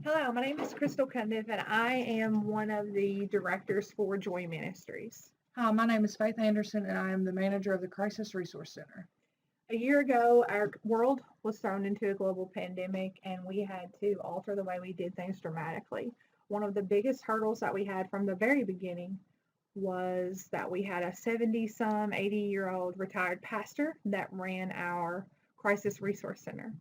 Hello, my name is Crystal Cundiff, and I am one of the directors for Joy Ministries. Hi, my name is Faith Anderson, and I am the manager of the Crisis Resource Center. A year ago, our world was thrown into a global pandemic, and we had to alter the way we did things dramatically. One of the biggest hurdles that we had from the very beginning was that we had a 70 some, 80-year-old retired pastor that ran our Crisis Resource Center.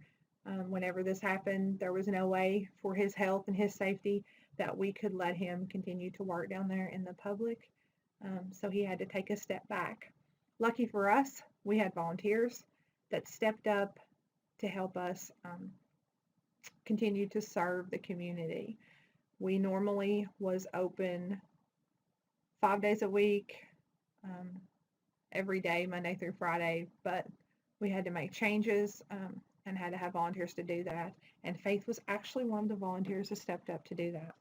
Whenever this happened, there was no way for his health and his safety that we could let him continue to work down there in the public. So he had to take a step back. Lucky for us, we had volunteers that stepped up to help us continue to serve the community. We normally was open 5 days a week, um, every day, Monday through Friday, but we had to make changes and had to have volunteers to do that. And Faith was actually one of the volunteers that stepped up to do that.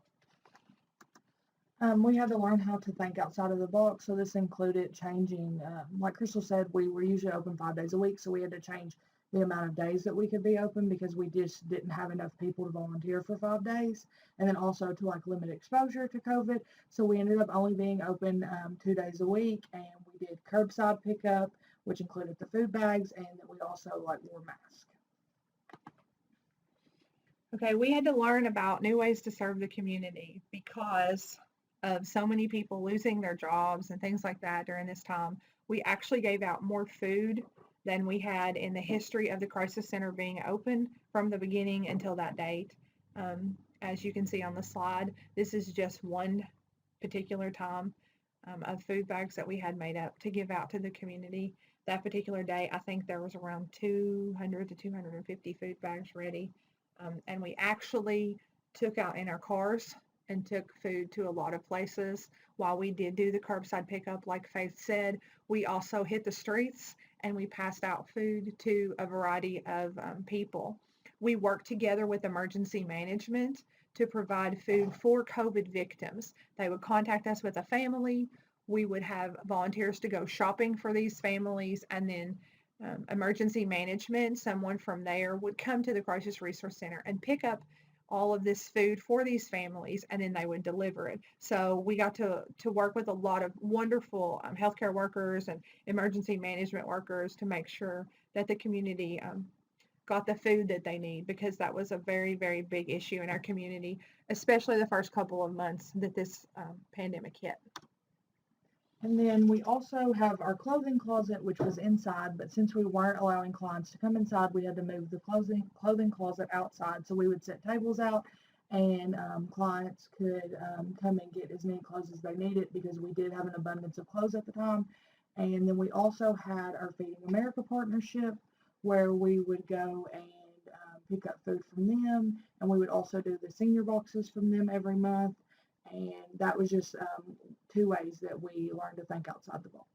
We had to learn how to think outside of the box, so this included changing, like Crystal said, we were usually open 5 days a week, so we had to change the amount of days that we could be open because we just didn't have enough people to volunteer for 5 days, and then also to like limit exposure to COVID. So we ended up only being open 2 days a week, and we did curbside pickup, which included the food bags, and then we also like wore masks. Okay, we had to learn about new ways to serve the community because of so many people losing their jobs and things like that during this time. We actually gave out more food than we had in the history of the Crisis Center being open from the beginning until that date. As you can see on the slide, this is just one particular time of food bags that we had made up to give out to the community. That particular day, I think there was around 200 to 250 food bags ready. And we actually took out in our cars and took food to a lot of places. While we did do the curbside pickup, like Faith said, we also hit the streets and we passed out food to a variety of people. We worked together with emergency management to provide food for COVID victims. They would contact us with a family. We would have volunteers to go shopping for these families, and then emergency management, someone from there would come to the Crisis Resource Center and pick up all of this food for these families, and then they would deliver it. So we got to work with a lot of wonderful healthcare workers and emergency management workers to make sure that the community got the food that they need, because that was a very, very big issue in our community, especially the first couple of months that this pandemic hit. And then we also have our clothing closet, which was inside, but since we weren't allowing clients to come inside, we had to move the clothing closet outside. So we would set tables out, and clients could come and get as many clothes as they needed because we did have an abundance of clothes at the time. And then we also had our Feeding America partnership, where we would go and pick up food from them, and we would also do the senior boxes from them every month. And that was just two ways that we learned to think outside the box.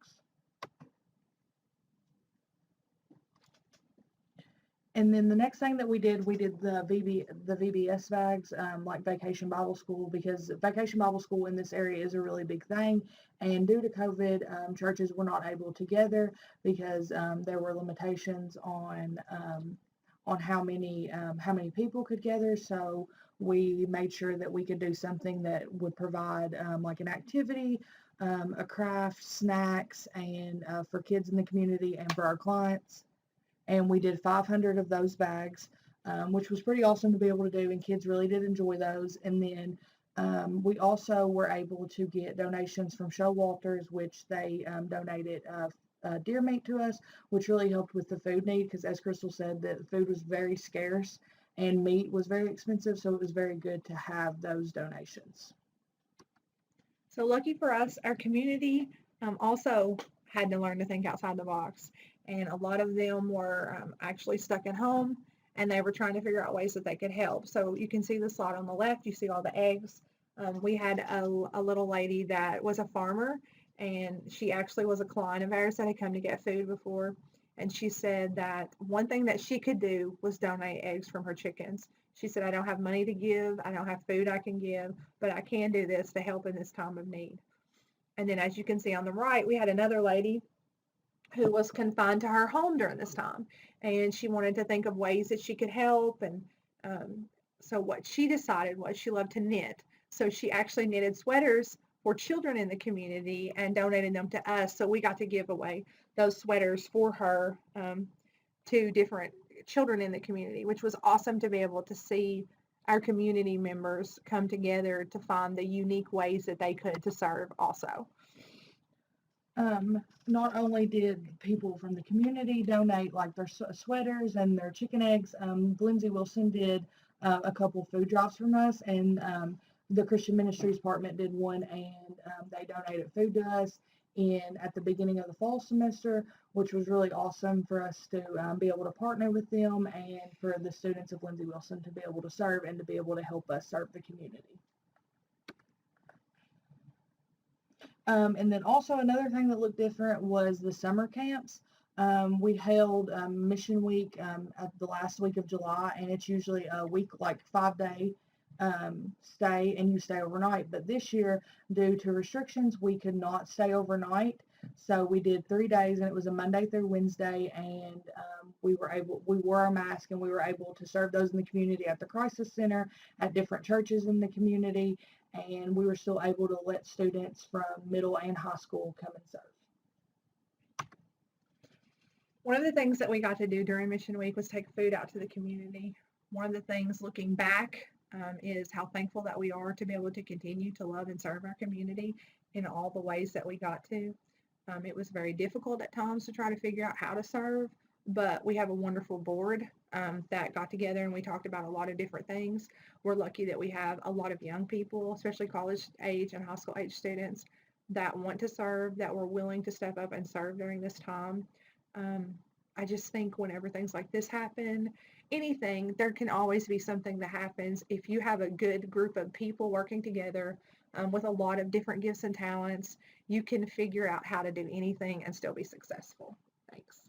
And then the next thing that we did the VBS bags, like Vacation Bible School, because Vacation Bible School in this area is a really big thing. And due to COVID, churches were not able to gather because there were limitations on how many people could gather. So we made sure that we could do something that would provide like an activity, a craft, snacks, and for kids in the community and for our clients. And we did 500 of those bags, which was pretty awesome to be able to do, and kids really did enjoy those. And then we also were able to get donations from Showalters, which they donated deer meat to us, which really helped with the food need because, as Crystal said, the food was very scarce and meat was very expensive, so it was very good to have those donations. So lucky for us, our community also had to learn to think outside the box. And a lot of them were actually stuck at home, and they were trying to figure out ways that they could help. So you can see the slide on the left, you see all the eggs. We had a little lady that was a farmer, and she actually was a client of ours that had come to get food before. And she said that one thing that she could do was donate eggs from her chickens. She said, I don't have money to give, I don't have food I can give, but I can do this to help in this time of need. And then as you can see on the right, we had another lady who was confined to her home during this time. And she wanted to think of ways that she could help. And So what she decided was she loved to knit. So she actually knitted sweaters for children in the community and donated them to us. So we got to give away those sweaters for her to different children in the community, which was awesome to be able to see our community members come together to find the unique ways that they could to serve also. Not only did people from the community donate like their sweaters and their chicken eggs, Lindsay Wilson did a couple food drops from us, and the Christian Ministries Department did one, and they donated food to us at the beginning of the fall semester, which was really awesome for us to be able to partner with them and for the students of Lindsay Wilson to be able to serve and to be able to help us serve the community. And then also another thing that looked different was the summer camps. We held Mission Week at the last week of July, and it's usually a week, like 5-day stay, and you stay overnight. But this year, due to restrictions, we could not stay overnight. So we did 3 days, and it was a Monday through Wednesday, and we wore a mask, and we were able to serve those in the community at the crisis center, at different churches in the community, and we were still able to let students from middle and high school come and serve. One of the things that we got to do during Mission Week was take food out to the community. One of the things looking back is how thankful that we are to be able to continue to love and serve our community in all the ways that we got to. It was very difficult at times to try to figure out how to serve, but we have a wonderful board that got together and we talked about a lot of different things. We're lucky that we have a lot of young people, especially college age and high school age students, that want to serve, that were willing to step up and serve during this time. I just think whenever things like this happen, anything, there can always be something that happens. If you have a good group of people working together with a lot of different gifts and talents, you can figure out how to do anything and still be successful. Thanks.